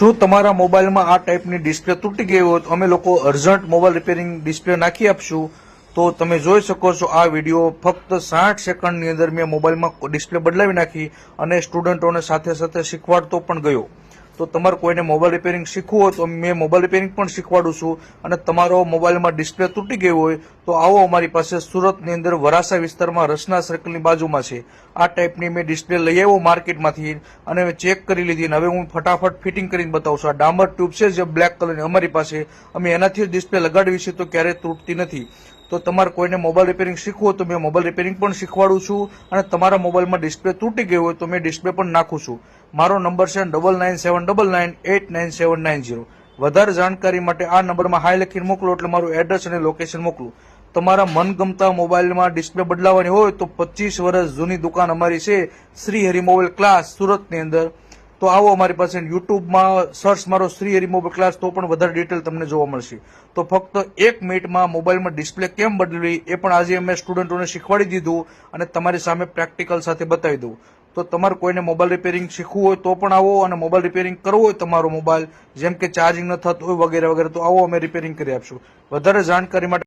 જો તમારા મોબાઈલમાં આ ટાઈપની ડિસ્પ્લે તૂટી ગઈ હોય તો અમે લોકો અર્જન્ટ મોબાઈલ રિપેરિંગ ડિસ્પ્લે નાખી આપશું. તો તમે જોઈ શકો છો આ વિડીયો ફક્ત 60 સેકન્ડની અંદર મેં મોબાઈલમાં ડિસ્પ્લે બદલાવી નાખી અને સ્ટુડન્ટોને સાથે સાથે શીખવાડતો પણ ગયો. તો તમારે કોઈને મોબાઈલ રિપેરિંગ શીખવું હોય તો મેં મોબાઈલ રિપેરિંગ પણ શીખવાડું છું. અને તમારો મોબાઈલમાં ડિસ્પ્લે તૂટી ગઈ હોય તો આવો અમારી પાસે સુરતની અંદર વરાસા વિસ્તારમાં રસના સર્કલની બાજુમાં છે. આ ટાઈપની મેં ડિસ્પ્લે લઈ આવ્યો માર્કેટમાંથી અને મેં ચેક કરી લીધી. હવે હું ફટાફટ ફિટિંગ કરીને બતાવું છું. આ ડામર ટ્યુબ છે જે બ્લેક કલરની અમારી પાસે, અમે એનાથી જ ડિસ્પ્લે લગાડવી છે તો ક્યારેય તૂટતી નથી. તો તમારે કોઈને મોબાઈલ રિપેરિંગ શીખવું હોય તો મેં મોબાઈલ રિપેરિંગ પણ શીખવાડું છું. અને તમારા મોબાઈલમાં ડિસ્પ્લે તૂટી ગઈ હોય તો મેં ડિસ્પ્લે પણ નાખું છું. મારો નંબર છે 9979998990. વધારે જાણકારી માટે આ નંબરમાં હાય લખીને મોકલો એટલે મારું એડ્રેસ અને લોકેશન મોકલું. તમારા મનગમતા મોબાઈલમાં ડિસ્પ્લે બદલાવાની હોય તો 25 વર્ષ જૂની દુકાન અમારી છે શ્રી હરિ મોબાઈલ ક્લાસ સુરતની અંદર. તો આવો અમારી પાસે યુટ્યુબમાં સર્ચ મારો શ્રી હરિ મોબાઈલ ક્લાસ તો પણ વધારે ડિટેલ તમને જોવા મળશે. તો ફક્ત 1 મિનિટમાં મોબાઈલમાં ડિસ્પ્લે કેમ બદલવી એ પણ આજે અમે સ્ટુડન્ટોને શીખવાડી દીધું અને તમારી સામે પ્રેક્ટિકલ સાથે બતાવી દઉં. તો તમારે કોઈને મોબાઈલ રિપેરિંગ શીખવું હોય તો પણ આવો, અને મોબાઈલ રિપેરિંગ કરવું હોય તમારો મોબાઈલ જેમ કે ચાર્જિંગ ન થતું હોય વગેરે વગેરે તો આવો, અમે રિપેરિંગ કરી આપશું. વધારે જાણકારી માટે